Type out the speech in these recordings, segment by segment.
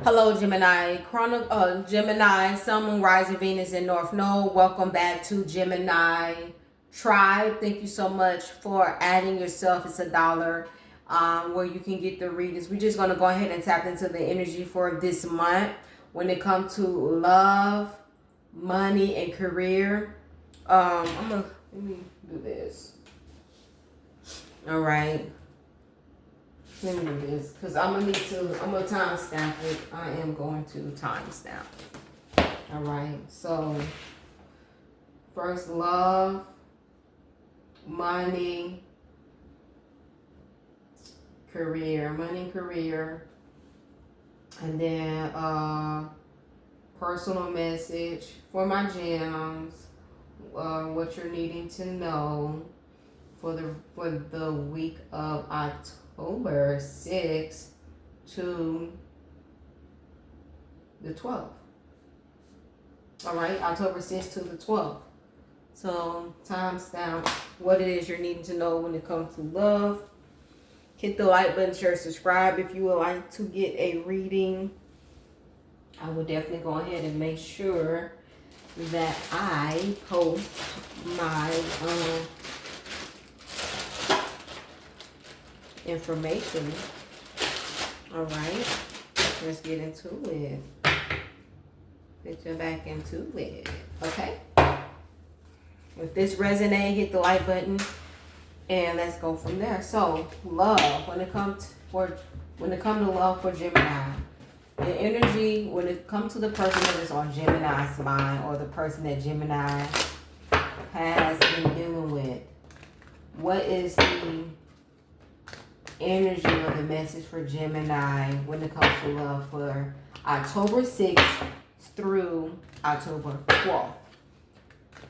Hello, Gemini. Gemini, Sun, Moon, Rising, Venus in North Node. Welcome back to Gemini Tribe. Thank you so much for adding yourself. It's $1 where you can get the readings. We're just going to go ahead and tap into the energy for this month when it comes to love, money, and career. Let me do this. All right. Let me do this because I'm gonna timestamp it. I am going to timestamp. All right. So first, love, money, career, and then personal message for my gems. What you're needing to know for the week of October 6th to the 12th. All right, October 6th to the 12th. So, timestamp what it is you're needing to know when it comes to love. Hit the like button, share, subscribe if you would like to get a reading. I will definitely go ahead and make sure that I post my information. All right, let's get into it. Get you back into it. Okay. If this resonates, hit the like button, and let's go from there. So, love. When it comes to love for Gemini, the energy when it comes to the person that is on Gemini's mind or the person that Gemini has been dealing with, what is the energy or the message for Gemini when it comes to love for October 6th through October 12th?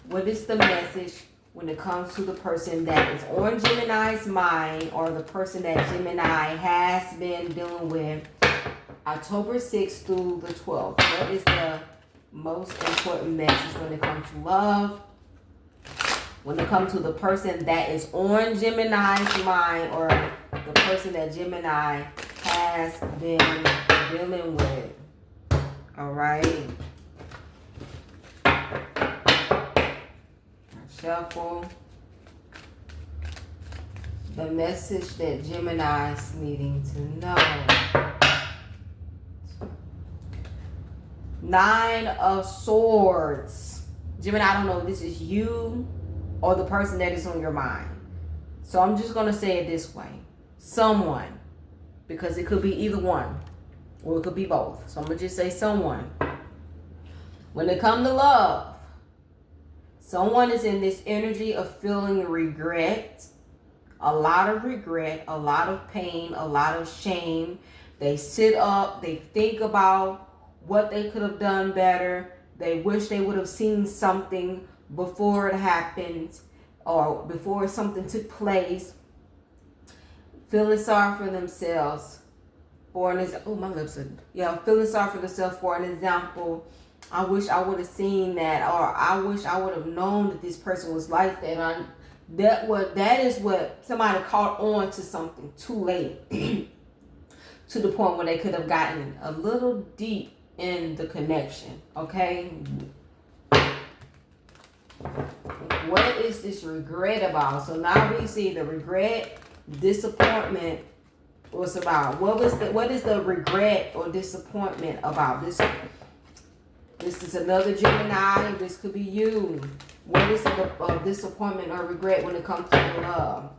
What is the message when it comes to the person that is on Gemini's mind or the person that Gemini has been dealing with October 6th through the 12th? What is the most important message when it comes to love? When it comes to the person that is on Gemini's mind or the person that Gemini has been dealing with. All right. Shuffle. The message that Gemini is needing to know. 9 of Swords. Gemini, I don't know if this is you or the person that is on your mind. So I'm just going to say it this way. Someone. Because it could be either one. Or it could be both. So I'm going to just say someone. When it comes to love, someone is in this energy of feeling regret. A lot of regret. A lot of pain. A lot of shame. They sit up. They think about what they could have done better. They wish they would have seen something before it happened or before something took place. Feeling sorry for themselves. Feeling sorry for themselves for an example. I wish I would have seen that, or I wish I would have known that this person was like that. That is what somebody caught on to something too late. To the point where they could have gotten a little deep in the connection. Okay. What is this regret about? So now we see the regret, disappointment. What's about? What is the regret or disappointment about? This is another Gemini. This could be you. What is the disappointment or regret when it comes to love?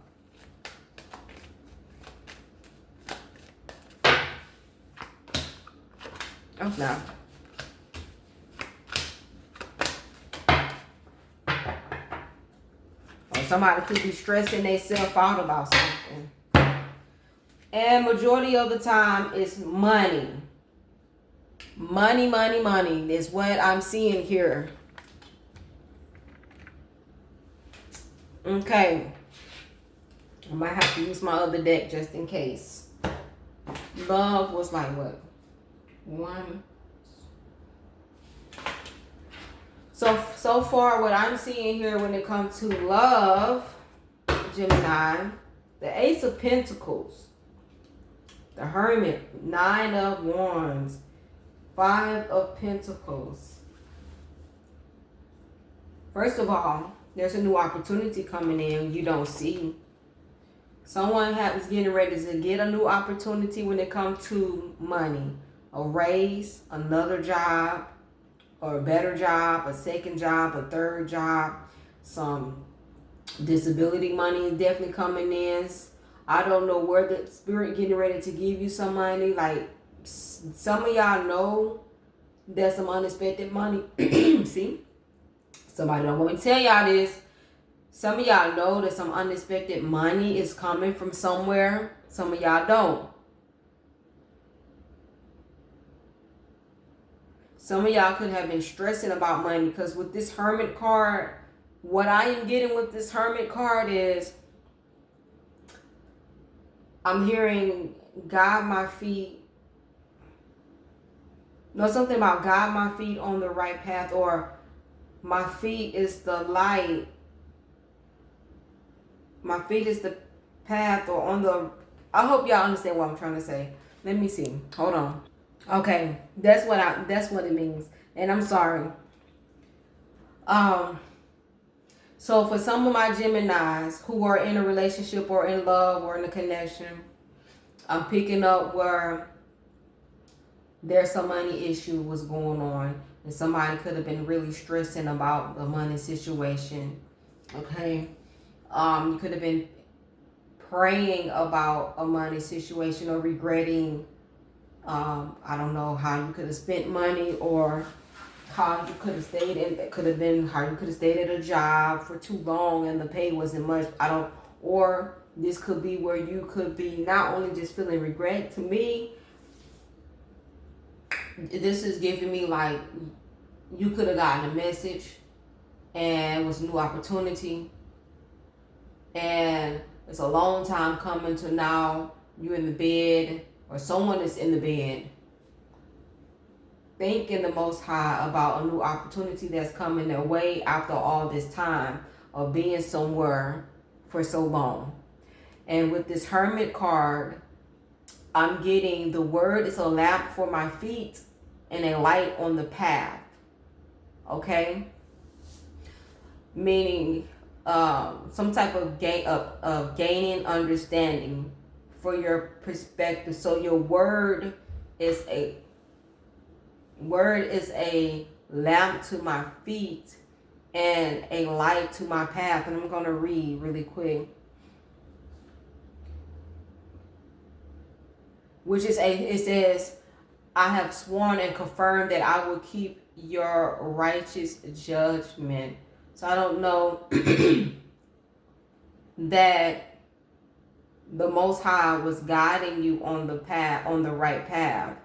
Oh no. Somebody could be stressing themselves out about something. And majority of the time it's money. Money is what I'm seeing here. Okay. I might have to use my other deck just in case. Love was like what? 1. So far, what I'm seeing here when it comes to love, Gemini, the Ace of Pentacles, the Hermit, 9 of Wands, Five of Pentacles. First of all, there's a new opportunity coming in you don't see. Someone is getting ready to get a new opportunity when it comes to money. A raise, another job, or a better job, a second job, a third job. Some disability money is definitely coming in. I don't know where the spirit getting ready to give you some money. Like, some of y'all know there's some unexpected money. See? Somebody don't want me to tell y'all this. Some of y'all know that some unexpected money is coming from somewhere. Some of y'all don't. Some of y'all could have been stressing about money, because with this Hermit card, what I am getting with this Hermit card is I'm hearing guide my feet. No, something about guide my feet on the right path, or my feet is the light. My feet is the path, or on the... I hope y'all understand what I'm trying to say. Let me see. Hold on. Okay, that's what it means. And I'm sorry. So for some of my Geminis who are in a relationship or in love or in a connection, I'm picking up where there's some money issue was going on, and somebody could have been really stressing about the money situation. Okay. You could have been praying about a money situation, or regretting, I don't know, how you could have spent money, or how you could have stayed in, it could have been how you could have stayed at a job for too long and the pay wasn't much. Or this could be where you could be not only just feeling regret. To me, this is giving me like you could have gotten a message and it was a new opportunity, and it's a long time coming to now you in the bed, or someone is in the bed thanking the Most High about a new opportunity that's coming their way after all this time of being somewhere for so long. And with this Hermit card, I'm getting the word is a lamp for my feet and a light on the path. Okay? Meaning some type of gaining understanding for your perspective. So your word is a lamp to my feet and a light to my path. And I'm going to read really quick. It says, I have sworn and confirmed that I will keep your righteous judgment. So I don't know that the Most High was guiding you on the path, on the right path.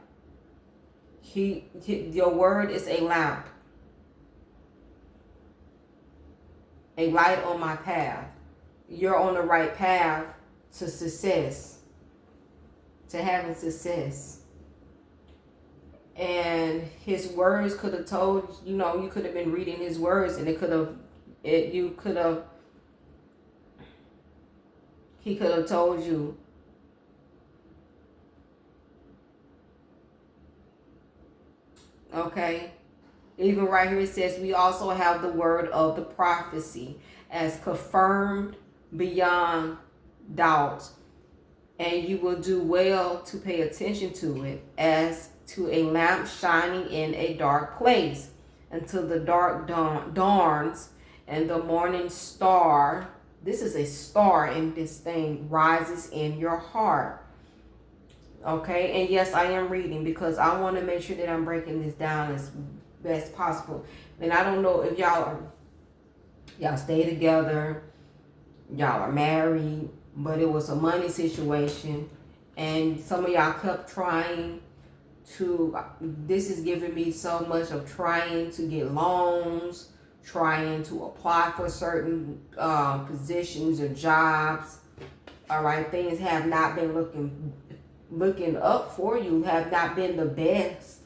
Your word is a lamp, a light on my path. You're on the right path to success, to having success. And his words could have told, you could have been reading his words, and he could have told you, okay? Even right here it says, we also have the word of the prophecy as confirmed beyond doubt, and you will do well to pay attention to it as to a lamp shining in a dark place until the dark dawns and the morning star, this is a star in this thing, rises in your heart. Okay, and yes, I am reading because I want to make sure that I'm breaking this down as best possible. And I don't know if y'all stay together, y'all are married, but it was a money situation, and some of y'all kept trying to, this is giving me so much of trying to get loans, trying to apply for certain positions or jobs. All right, things have not been looking up for you, have not been the best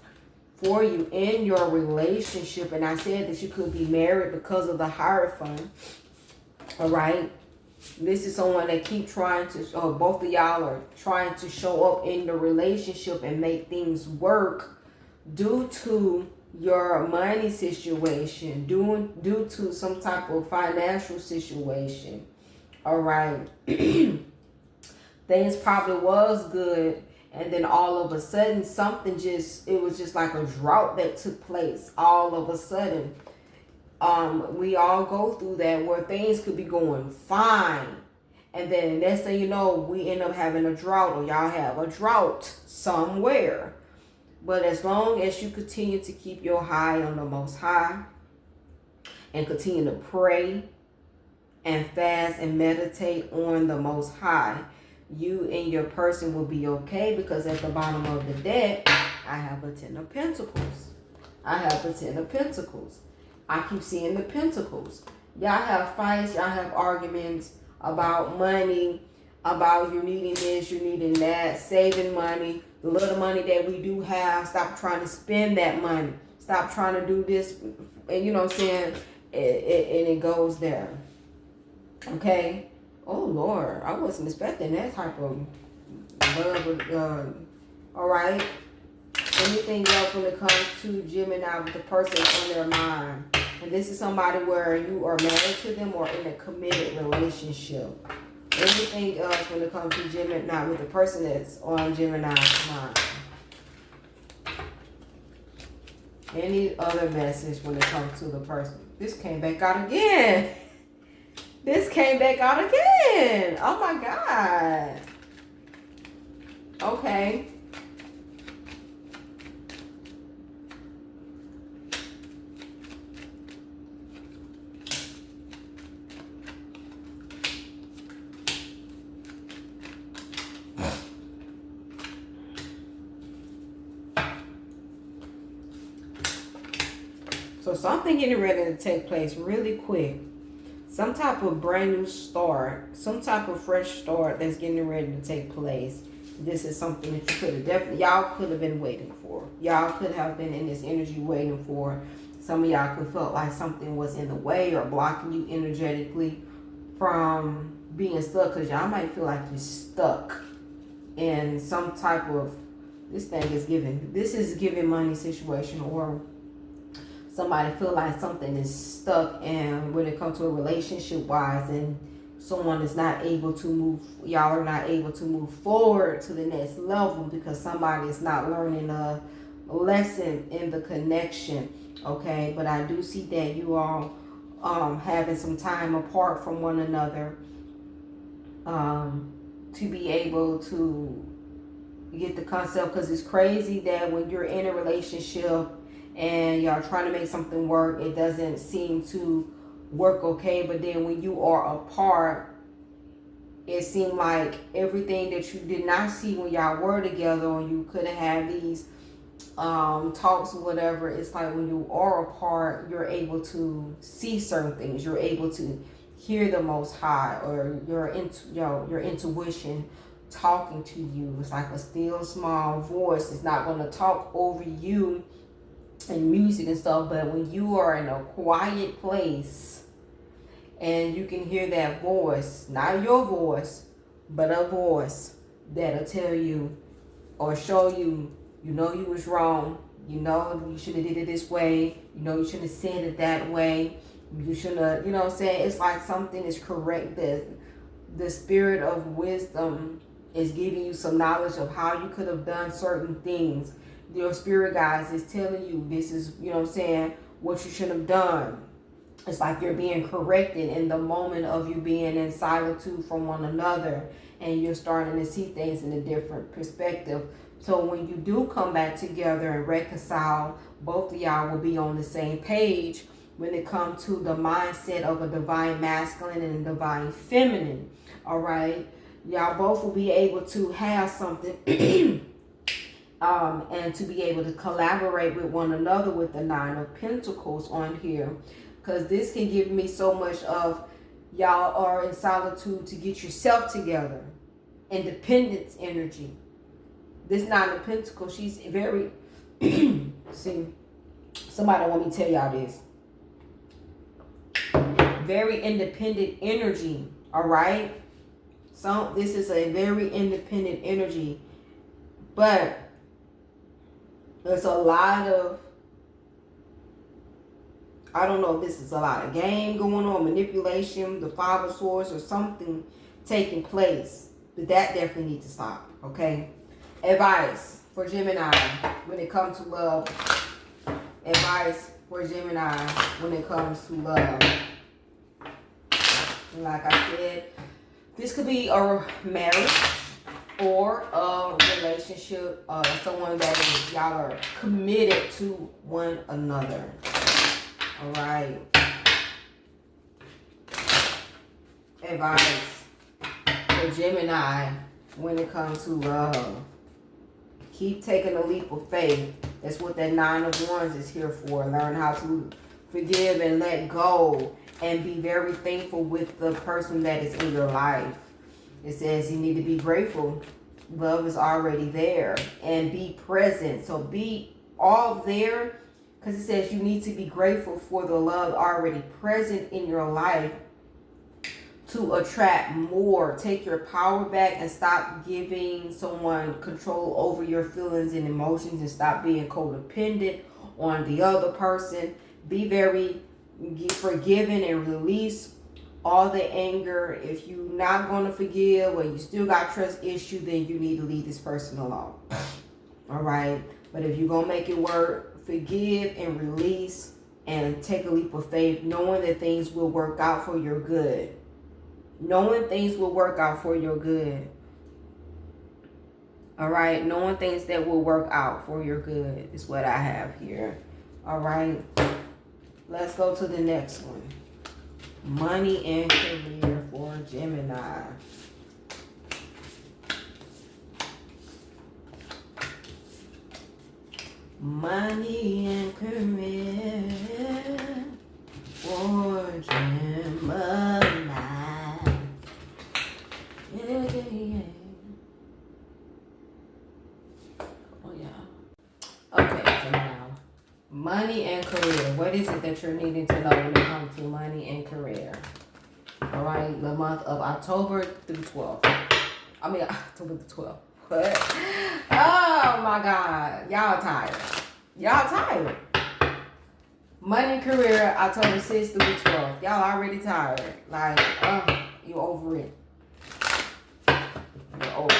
for you in your relationship. And I said that you could be married because of the Hierophant. All right, this is someone that keep trying to, or both of y'all are trying to show up in the relationship and make things work, due to your money situation, due to some type of financial situation. All right. Things probably was good, and then all of a sudden it was just like a drought that took place all of a sudden. We all go through that where things could be going fine, and then next thing you know, we end up having a drought, or y'all have a drought somewhere. But as long as you continue to keep your eye on the Most High and continue to pray and fast and meditate on the Most High, you and your person will be okay, because at the bottom of the deck, I have a 10 of Pentacles. I have the 10 of Pentacles. I keep seeing the Pentacles. Y'all have fights, y'all have arguments about money, about you needing this, you needing that, saving money, the little money that we do have, stop trying to spend that money. Stop trying to do this, and you know what I'm saying? And it goes there. Okay? Oh, Lord, I wasn't expecting that type of love. All right? Anything else when it comes to Gemini with the person on their mind? And this is somebody where you are married to them or in a committed relationship. Anything else when it comes to Gemini with the person that's on Gemini's mind? Any other message when it comes to the person? This came back out again. This came back out again. Oh my God. Okay. So something getting ready to take place really quick. Some type of brand new start. Some type of fresh start that's getting ready to take place. This is something that you could have definitely, y'all could have been waiting for. Y'all could have been in this energy waiting for. Some of y'all could felt like something was in the way or blocking you energetically from being stuck. Because y'all might feel like you're stuck in some type of, this is giving money situation, or somebody feel like something is stuck, and when it comes to a relationship wise, and someone is not able to move, y'all are not able to move forward to the next level because somebody is not learning a lesson in the connection. Okay, but I do see that you all having some time apart from one another to be able to get the concept, because it's crazy that when you're in a relationship and y'all trying to make something work, it doesn't seem to work okay. But then when you are apart, it seemed like everything that you did not see when y'all were together, or you couldn't have these talks or whatever, it's like when you are apart, you're able to see certain things. You're able to hear the Most High, or your intuition talking to you. It's like a still small voice. It's not going to talk over you and music and stuff, but when you are in a quiet place and you can hear that voice, not your voice, but a voice that'll tell you or show you, you know you was wrong, you know you should have did it this way, you know you should have said it that way, you should have, you know what I'm saying? It's like something is correct. The spirit of wisdom is giving you some knowledge of how you could have done certain things. Your spirit guides is telling you this is, you know what I'm saying, what you should have done. It's like you're being corrected in the moment of you being in solitude from one another, and you're starting to see things in a different perspective. So when you do come back together and reconcile, both of y'all will be on the same page when it comes to the mindset of a divine masculine and a divine feminine. All right, y'all both will be able to have something and to be able to collaborate with one another with the 9 of Pentacles on here, because this can give me so much of y'all are in solitude to get yourself together. Independence energy. This 9 of Pentacles, she's very see, somebody want me to tell y'all this. Very independent energy. All right, so this is a very independent energy, but There's a lot of, I don't know if this is a lot of game going on, manipulation, the Five of Swords, or something taking place. But that definitely needs to stop, okay? Advice for Gemini when it comes to love. Advice for Gemini when it comes to love. Like I said, this could be a marriage or a relationship, someone that is, y'all are committed to one another. All right. Advice for Gemini when it comes to love. Keep taking a leap of faith. That's what that Nine of Wands is here for. Learn how to forgive and let go. And be very thankful with the person that is in your life. It says you need to be grateful. Love is already there. And be present. So be all there. Because it says you need to be grateful for the love already present in your life to attract more. Take your power back and stop giving someone control over your feelings and emotions, and stop being codependent on the other person. Be very forgiving and release all the anger. If you're not going to forgive or you still got trust issue, then you need to leave this person alone. All right. But if you're going to make it work, forgive and release and take a leap of faith, knowing that things will work out for your good. Knowing things will work out for your good. All right. Knowing things that will work out for your good is what I have here. All right. Let's go to the next one. Money and career for Gemini. Money and career for Gemini. Yeah. Oh, yeah. Okay, Gemini. Money and career. What is it that you're needing to know when it comes to money and career? All right, the month of October through 12th. I mean, October the 12th. What? Oh, my God. Y'all tired. Y'all tired. Money and career, October 6th through the 12th. Y'all already tired. Like, you over it. You're over it.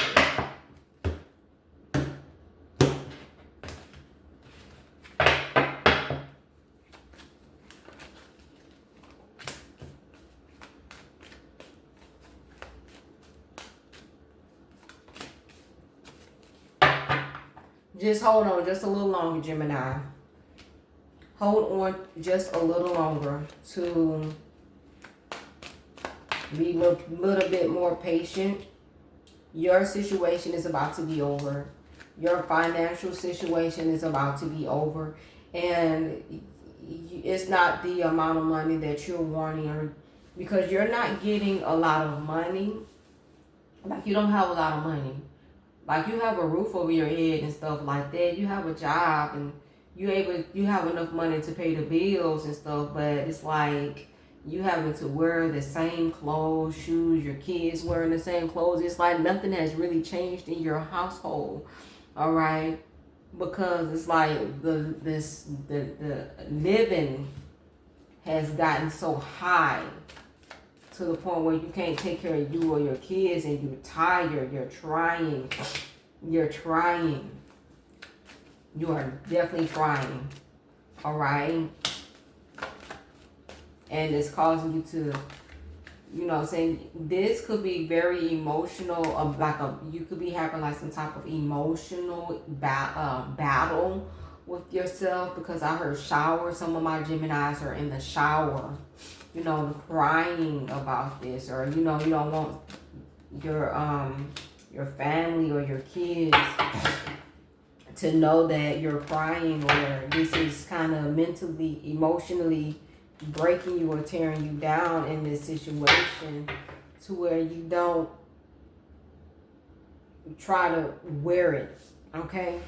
Just hold on just a little longer, Gemini. Hold on just a little longer to be a little bit more patient. Your situation is about to be over. Your financial situation is about to be over. And it's not the amount of money that you're wanting, because you're not getting a lot of money. Like, you don't have a lot of money. Like, you have a roof over your head and stuff like that. You have a job and you have enough money to pay the bills and stuff, but it's like you having to wear the same clothes, shoes, your kids wearing the same clothes. It's like nothing has really changed in your household. All right? Because it's like the living has gotten so high to the point where you can't take care of you or your kids, and you're tired. You're trying. You are definitely trying. All right? And it's causing you to, you know what I'm saying, this could be very emotional. You could be having like some type of emotional battle with yourself, because I heard shower. Some of my Geminis are in the shower, you know, crying about this, or you know, you don't want your family or your kids to know that you're crying, or this is kind of mentally, emotionally breaking you or tearing you down in this situation, to where you don't try to wear it. Okay?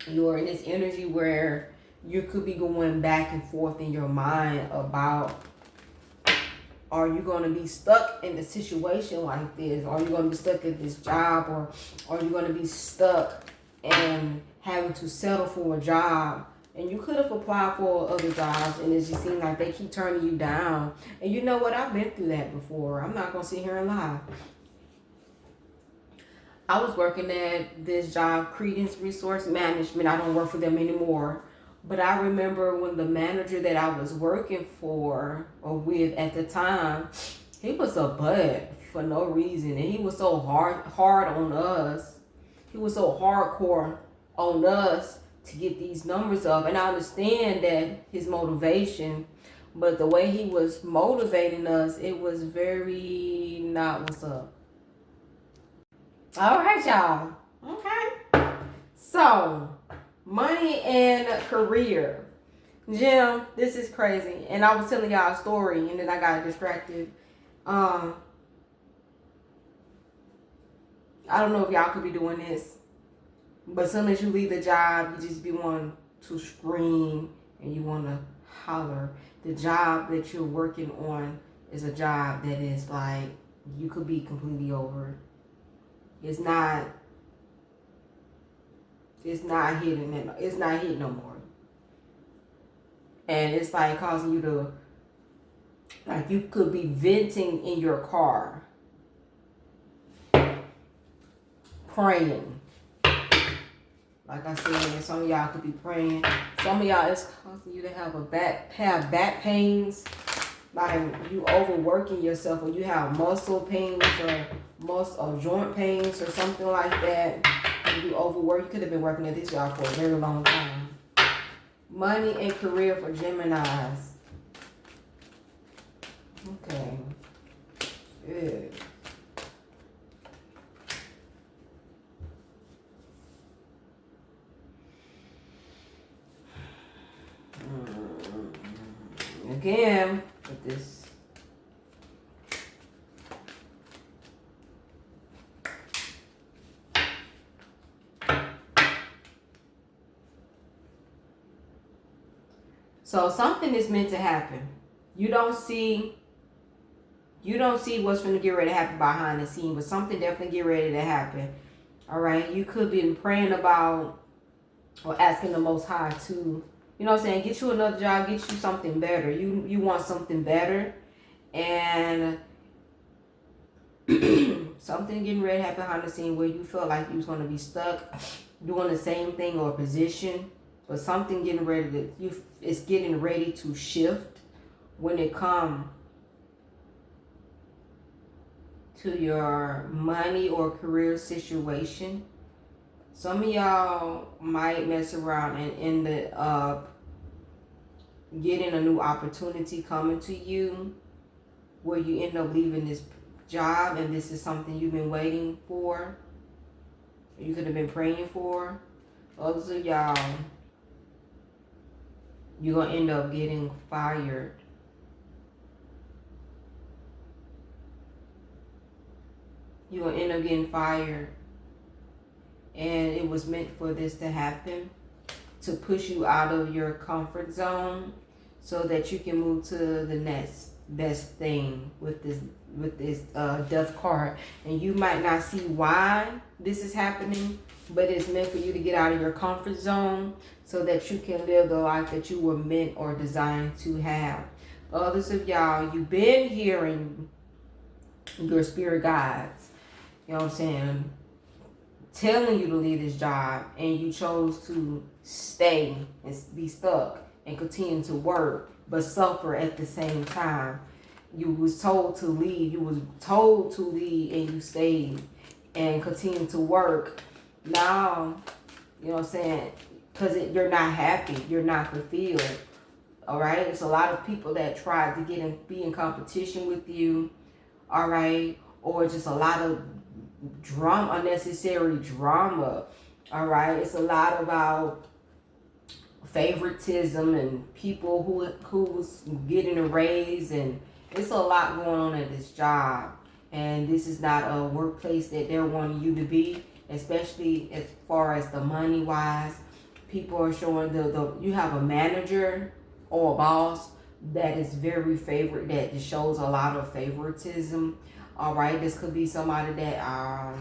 You're in this energy where you could be going back and forth in your mind about, are you going to be stuck in a situation like this? Are you going to be stuck at this job? Or are you going to be stuck and having to settle for a job. And you could have applied for other jobs, and it just seems like they keep turning you down. And you know what? I've been through that before. I'm not going to sit here and lie. I was working at this job, Credence Resource Management. I don't work for them anymore. But I remember when the manager that I was working for or with at the time, he was a butt for no reason. And he was so hard on us. He was so hardcore on us to get these numbers up. And I understand that his motivation, but the way he was motivating us, it was very not what's up. All right, y'all. Okay. So, money and career. Jim, this is crazy. And I was telling y'all a story and then I got distracted. I don't know if y'all could be doing this. But as soon as you leave the job, you just be wanting to scream and you want to holler. The job that you're working on is a job that is like, you could be completely over. It's not hitting it. It's not hitting no more. And it's like causing you to, like you could be venting in your car, praying. Like I said, some of y'all could be praying. Some of y'all, it's causing you to have back pains. Like you overworking yourself, or you have muscle pains or joint pains or something like that. And you overwork. You could have been working at this job for a very long time. Money and career for Geminis. Okay. Good. Again, with this. So something is meant to happen. You don't see what's going to get ready to happen behind the scene, but something definitely get ready to happen. All right. You could be praying about or asking the Most High to, you know what I'm saying, get you another job, get you something better. You want something better, and something getting ready to happen behind the scene where you felt like you was going to be stuck doing the same thing or position, but something getting ready to, it's getting ready to shift when it comes to your money or career situation. Some of y'all might mess around and end up getting a new opportunity coming to you where you end up leaving this job, and this is something you've been waiting for. You could have been praying for. Others of y'all, you're going to end up getting fired. You're going to end up getting fired. And it was meant for this to happen, to push you out of your comfort zone so that you can move to the next best thing with this death card. And you might not see why this is happening, but it's meant for you to get out of your comfort zone so that you can live the life that you were meant or designed to have. Others of y'all, you've been hearing your spirit guides, you know what I'm saying, telling you to leave this job, and you chose to stay and be stuck and continue to work but suffer at the same time. You was told to leave, and you stayed and continue to work. Now, you know what I'm saying, because you're not happy, you're not fulfilled. All right, it's a lot of people that try to be in competition with you. All right, or just a lot of drama, unnecessary drama. All right, it's a lot about favoritism and people who's getting a raise, and it's a lot going on at this job. And this is not a workplace that they're wanting you to be, especially as far as the money wise. People are showing you have a manager or a boss that is very that just shows a lot of favoritism. All right, this could be somebody that I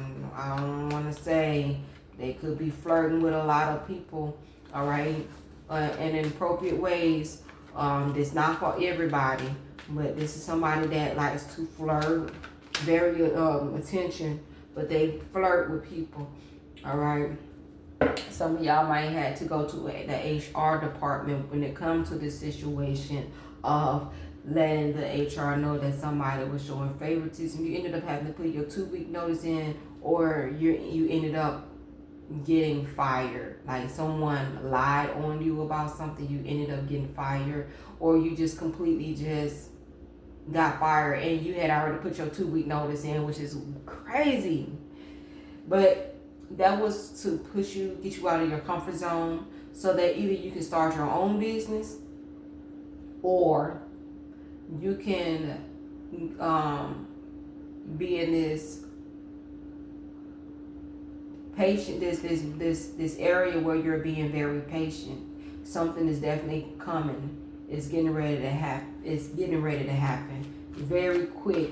don't want to say They could be flirting with a lot of people, all right, in inappropriate ways. It's not for everybody, but this is somebody that likes to flirt, very attention, but they flirt with people, all right. Some of y'all might have to go to the HR department when it comes to this situation of letting the HR know that somebody was showing favoritism. You ended up having to put your 2-week notice in, or you ended up getting fired. Like someone lied on you about something, you ended up getting fired, or you just completely just got fired and you had already put your 2-week notice in, which is crazy. But that was to get you out of your comfort zone, so that either you can start your own business, or you can be in this patient, this area where you're being very patient. Something is definitely coming. It's getting ready to happen. It's getting ready to happen very quickly.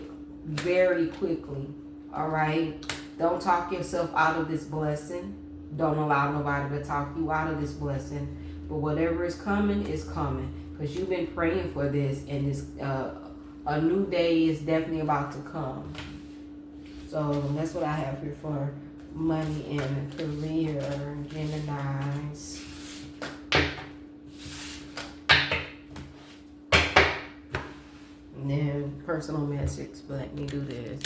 All right. Don't talk yourself out of this blessing. Don't allow nobody to talk you out of this blessing. But whatever is coming, because you've been praying for this, and this a new day is definitely about to come. So that's what I have here for money and career, Geminis. And then personal message. Let me do this.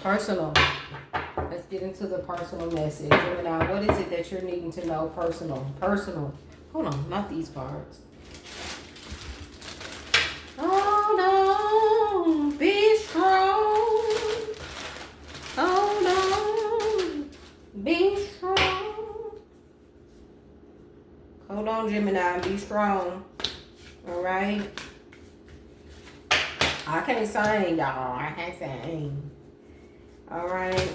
Personal. Let's get into the personal message. Gemini, what is it that you're needing to know? Personal. Hold on, not these cards. Hold on, be strong. Hold on, be strong. Hold on, Gemini, be strong. All right. I can't sing, y'all. I can't sing. All right.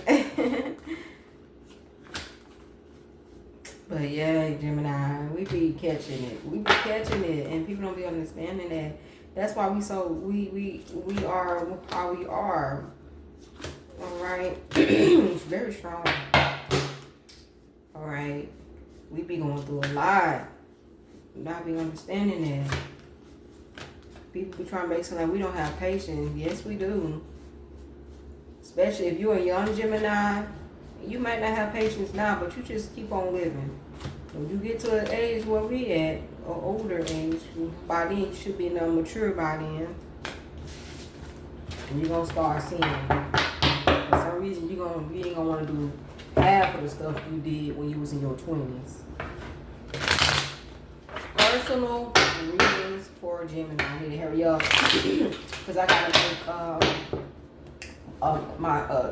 But yeah, Gemini, we be catching it. And people don't be understanding that. That's why we are how we are. All right. It's very strong. All right. We be going through a lot. Not be understanding that. People be trying to make it like we don't have patience. Yes, we do. Especially if you're a young Gemini, you might not have patience now, but you just keep on living. When you get to an age where we at, or older age, by then you should be mature by then. And you're going to start seeing. For some reason, you ain't going to want to do half of the stuff you did when you was in your 20s. Personal readings for Gemini. I need to hurry up because I got to make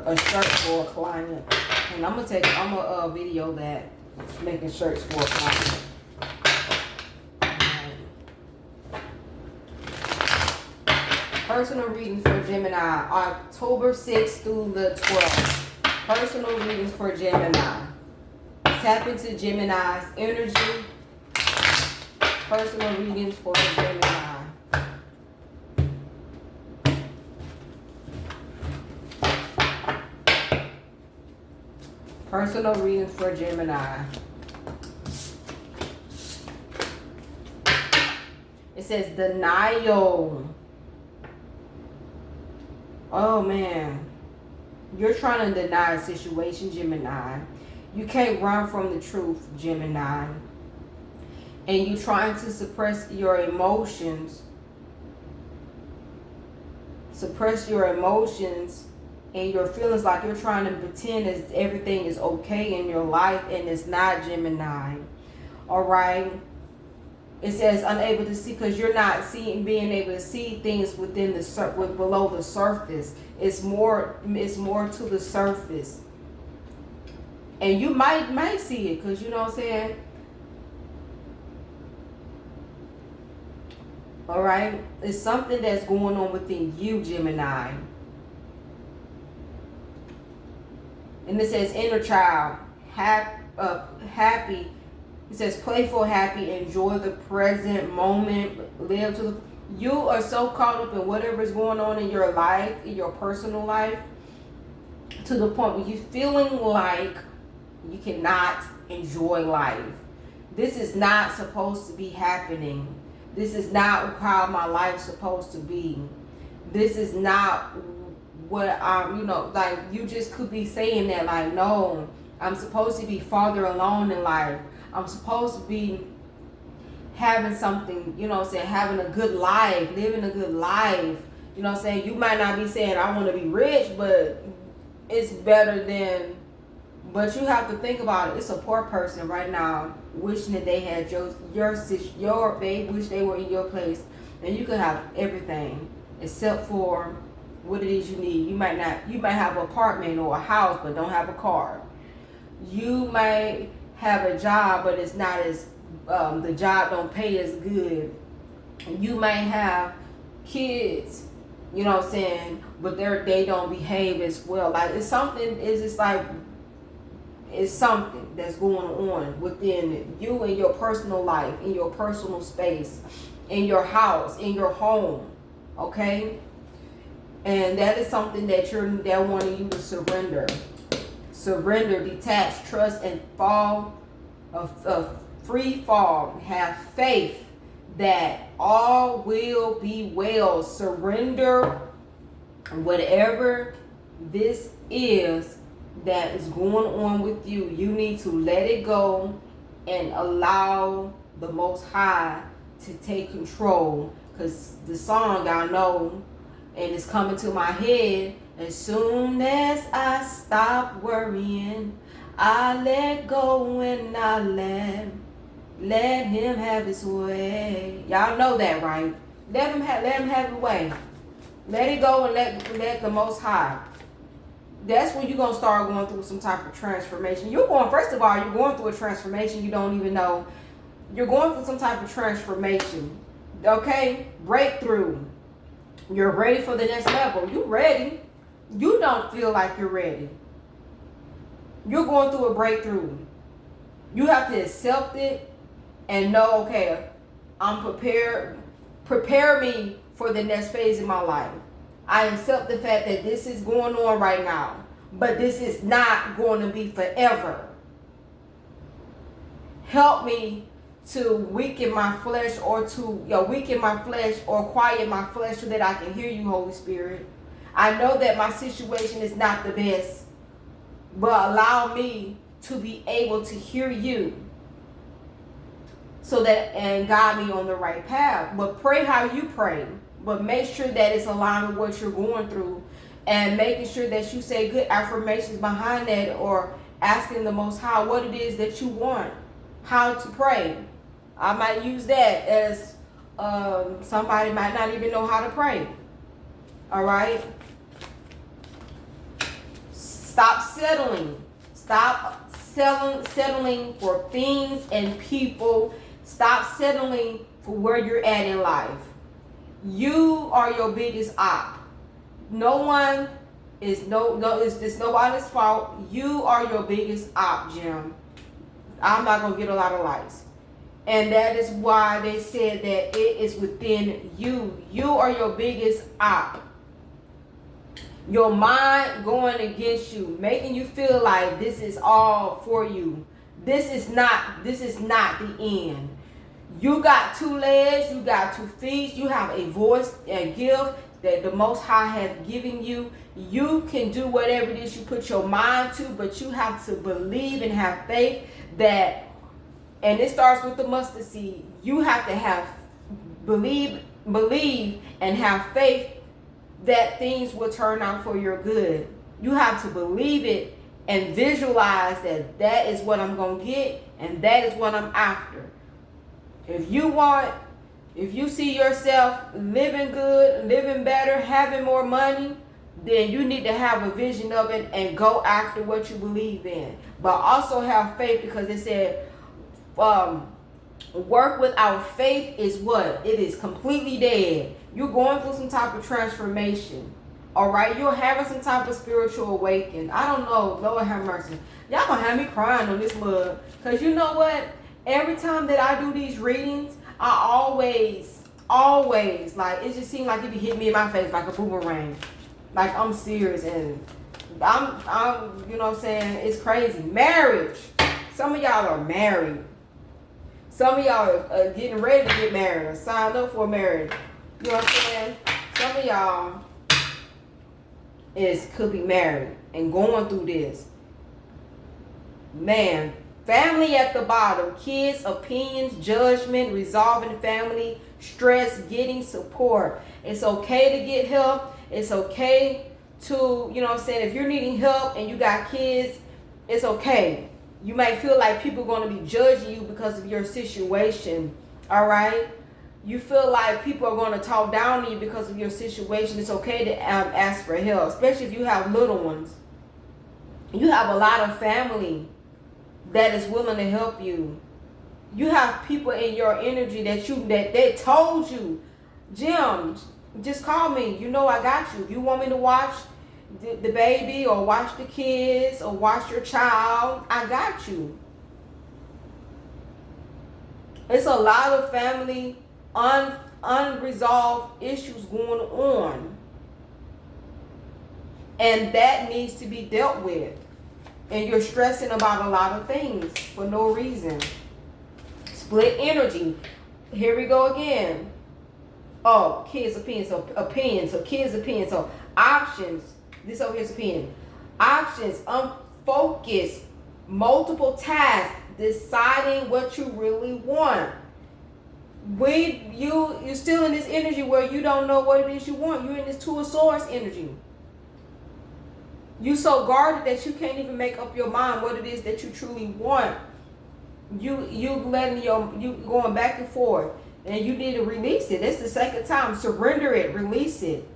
a shirt for a client, and I'm gonna video that making shirts for a client. Personal readings for Gemini, October 6th through the 12th. Personal readings for Gemini. Tap into Gemini's energy. Personal readings for Gemini. Personal readings for Gemini. It says denial. Oh man. You're trying to deny a situation, Gemini. You can't run from the truth, Gemini. And you're trying to suppress your emotions. Suppress your emotions and your feelings, like you're trying to pretend as everything is okay in your life, and it's not, Gemini. All right. It says unable to see, because you're not being able to see things within below the surface. It's more to the surface, and you might see it, because you know what I'm saying. All right, it's something that's going on within you, Gemini. And it says inner child, happy. It says playful, happy, enjoy the present moment, live to the. You are so caught up in whatever is going on in your life, in your personal life, to the point where you're feeling like You cannot enjoy life. This is not supposed to be happening. This is not how my life's supposed to be. This is not what I'm, like, you just could be saying that, like, no, I'm supposed to be farther along in life. I'm supposed to be having something, having a good life, living a good life. You might not be saying, I want to be rich, but it's better than, but you have to think about it. It's a poor person right now wishing that they had they wish they were in your place, and you could have everything except for what it is you need. You might have an apartment or a house, but don't have a car. You might have a job, but it's not as, the job don't pay as good. You might have kids, but they don't behave as well. Like, it's something that's going on within you in your personal life, in your personal space, in your house, in your home. Okay? And that is something that they're wanting you to surrender. Surrender, detach, trust, and free fall. Have faith that all will be well. Surrender whatever this is that is going on with you. You need to let it go and allow the Most High to take control. Because the song I know, and it's coming to my head, as soon as I stop worrying, I let go and I let him have his way. Y'all know that, right? Let him have his way. Let it go and let the Most High. That's when you're going to start going through some type of transformation. First of all, you're going through a transformation you don't even know. You're going through some type of transformation. Okay? Breakthrough. You're ready for the next level. You're ready. You don't feel like you're ready. You're going through a breakthrough. You have to accept it and know, okay, I'm prepared. Prepare me for the next phase in my life. I accept the fact that this is going on right now, but this is not going to be forever. Help me to weaken my flesh or quiet my flesh so that I can hear you, Holy Spirit. I know that my situation is not the best, but allow me to be able to hear you and guide me on the right path. But pray how you pray. But make sure that it's aligned with what you're going through, and making sure that you say good affirmations behind that, or asking the Most High what it is that you want, how to pray. I might use that as somebody might not even know how to pray. All right? Stop settling. Stop settling for things and people. Stop settling for where you're at in life. You are your biggest op. It's nobody's fault. You are your biggest op, Jim. I'm not gonna get a lot of likes. And that is why they said that it is within you. You are your biggest op. Your mind going against you, making you feel like this is all for you. This is not the end. You got 2 legs, you got 2 feet, you have a voice, a gift that the Most High has given you. You can do whatever it is you put your mind to, but you have to believe and have faith that, and it starts with the mustard seed. You have to believe and have faith that things will turn out for your good. You have to believe it and visualize that is what I'm going to get, and that is what I'm after. If you see yourself living good, living better, having more money, then you need to have a vision of it and go after what you believe in. But also have faith, because it said, work without faith is what? It is completely dead. You're going through some type of transformation. All right? You're having some type of spiritual awakening. I don't know. Lord have mercy. Y'all gonna have me crying on this mug. Because you know what? Every time that I do these readings, I always, like, it just seems like it be hitting me in my face like a boomerang. Like, I'm serious. And you know what I'm saying, it's crazy. Marriage. Some of y'all are married. Some of y'all are getting ready to get married or signed up for marriage. You know what I'm saying? Some of y'all could be married and going through this. Man, family at the bottom. Kids, opinions, judgment, resolving family, stress, getting support. It's okay to get help. It's okay to, you know what I'm saying, if you're needing help and you got kids, it's okay. You may feel like people are going to be judging you because of your situation. All right? You feel like people are going to talk down to you because of your situation. It's okay to ask for help, especially if you have little ones. You have a lot of family that is willing to help you. You have people in your energy that they told you, Jim, just call me. You know I got you. If you want me to watch the baby or watch the kids or watch your child, I got you. It's a lot of family unresolved issues going on, and that needs to be dealt with. And you're stressing about a lot of things for no reason. Split energy. Here we go again. Oh, kids' opinions. So opinions. So kids' opinions. So options. This over here's opinion. Options. Unfocused. Multiple tasks. Deciding what you really want. You're still in this energy where you don't know what it is you want. You're in this Two of Swords energy. You so guarded that you can't even make up your mind what it is that you truly want. You going back and forth, and you need to release it. That's the second time. Surrender it, release it.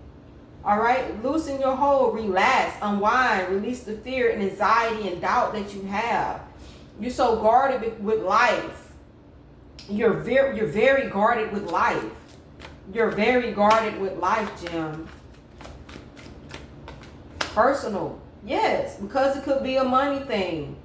All right, loosen your hold, relax, unwind, release the fear and anxiety and doubt that you have. You're so guarded with life. You're very guarded with life. You're very guarded with life, Jim. Personal, yes, because it could be a money thing.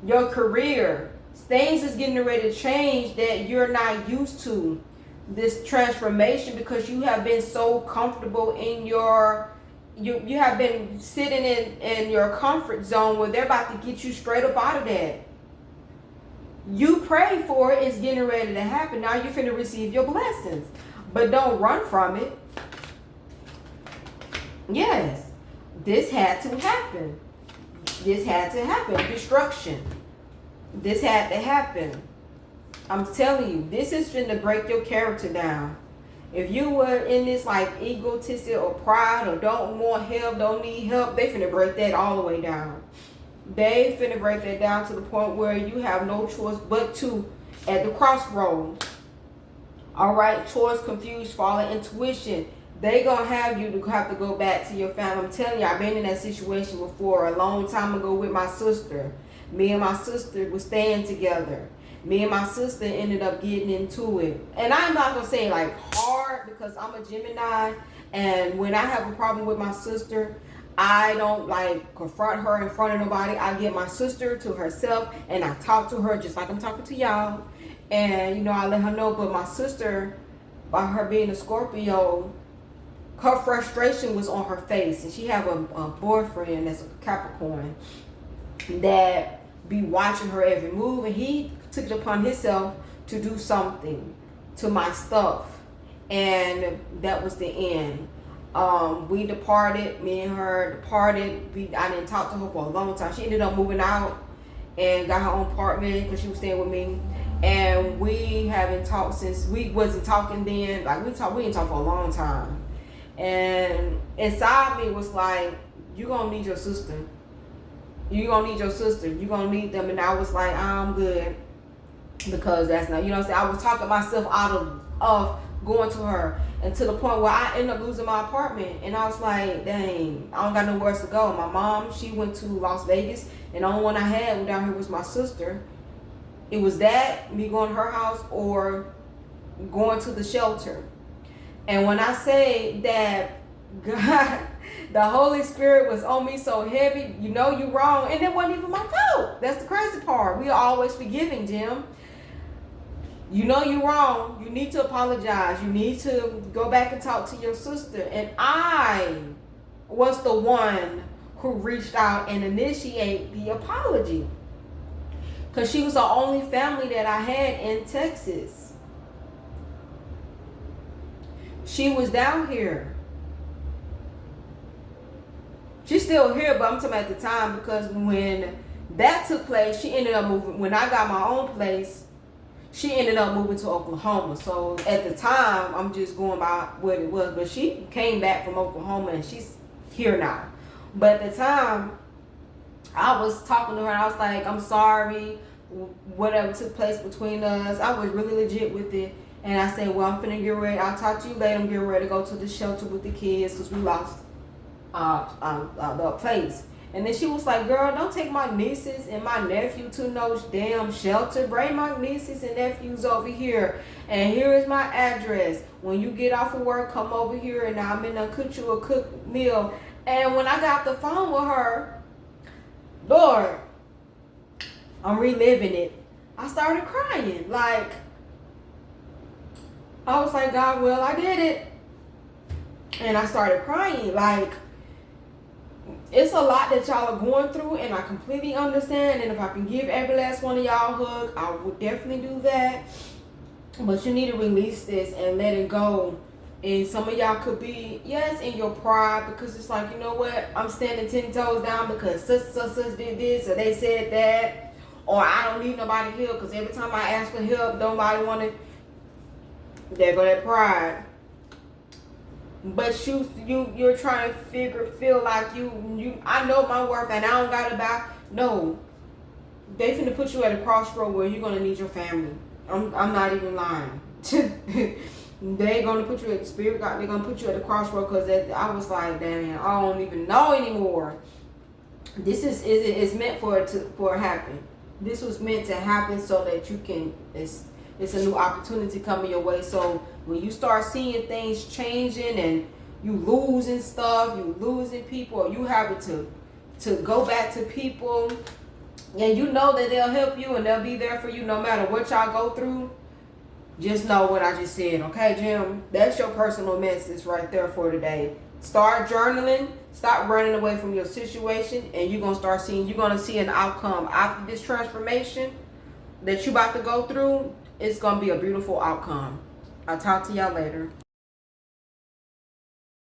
Your career, things is getting ready to change that you're not used to. This transformation, because you have been so comfortable in your, you have been sitting in your comfort zone where they're about to get you straight up out of that. You prayed for it, it's getting ready to happen. Now you're finna receive your blessings, but don't run from it. Yes. This had to happen. This had to happen. Destruction. This had to happen. I'm telling you, this is going to break your character down. If you were in this like egotistic or pride or don't want help, don't need help, they finna break that all the way down. They finna break that down to the point where you have no choice but to, at the crossroads. All right, choice, confused, falling, intuition. They gonna have you to have to go back to your family. I'm telling you, I've been in that situation before a long time ago with my sister. Me and my sister were staying together. Me and my sister ended up getting into it. And I'm not gonna say like hard because I'm a Gemini. And when I have a problem with my sister, I don't like confront her in front of nobody. I get my sister to herself and I talk to her just like I'm talking to y'all. And you know, I let her know. But my sister, by her being a Scorpio, her frustration was on her face, and she have a boyfriend that's a Capricorn that be watching her every move, and he took it upon himself to do something to my stuff, and that was the end. We departed, me and her departed. I didn't talk to her for a long time. She ended up moving out and got her own apartment because she was staying with me. And we haven't talked since, we wasn't talking then. Like we didn't talk for a long time. And inside me was like, you gonna need your sister. You gonna need your sister. You gonna need them. And I was like, I'm good. Because that's not, you know what I'm saying? I was talking myself out of going to her. And to the point where I ended up losing my apartment. And I was like, dang, I don't got nowhere to go. My mom, she went to Las Vegas. And the only one I had down here was my sister. It was that, me going to her house or going to the shelter. And when I say that God, the Holy Spirit was on me so heavy, you know you wrong. And it wasn't even my fault. That's the crazy part. We are always forgiving, Jim. You know you're wrong. You need to apologize. You need to go back and talk to your sister. And I was the one who reached out and initiate the apology. Because she was the only family that I had in Texas. She was down here. She's still here, but I'm talking about at the time, because when that took place, she ended up moving. When I got my own place, she ended up moving to Oklahoma. So at the time, I'm just going by what it was. But she came back from Oklahoma and she's here now. But at the time, I was talking to her and I was like, I'm sorry, whatever took place between us. I was really legit with it. And I said, well, I'm finna get ready. I'll talk to you later. I'm getting ready to go to the shelter with the kids because we lost the place. And then she was like, girl, don't take my nieces and my nephew to no damn shelter. Bring my nieces and nephews over here. And here is my address. When you get off of work, come over here and I'm gonna cook you a cooked meal. And when I got the phone with her, Lord, I'm reliving it. I started crying. Like, I was like, God, well, I did it. And I started crying. Like, it's a lot that y'all are going through, and I completely understand. And if I can give every last one of y'all a hug, I would definitely do that. But you need to release this and let it go. And some of y'all could be, yes, in your pride, because it's like, you know what? I'm standing 10 toes down because sus did this, or they said that, or I don't need nobody help because every time I ask for help, nobody want to. There go that pride. But you're trying to feel like I know my worth and I don't got it back. No, they finna put you at a crossroad where you're gonna need your family. I'm not even lying. They gonna put you at the spirit God. They're gonna put you at the crossroad, because I was like, damn, I don't even know anymore. This is meant for it to happen. This was meant to happen so that you can. It's a new opportunity coming your way. So when you start seeing things changing and you losing stuff, you losing people, or you having to go back to people, and you know that they'll help you and they'll be there for you no matter what y'all go through, just know what I just said, okay, Jim? That's your personal message right there for today. Start journaling. Stop running away from your situation, and you're gonna see an outcome after this transformation that you about to go through. It's going to be a beautiful outcome. I'll talk to y'all later.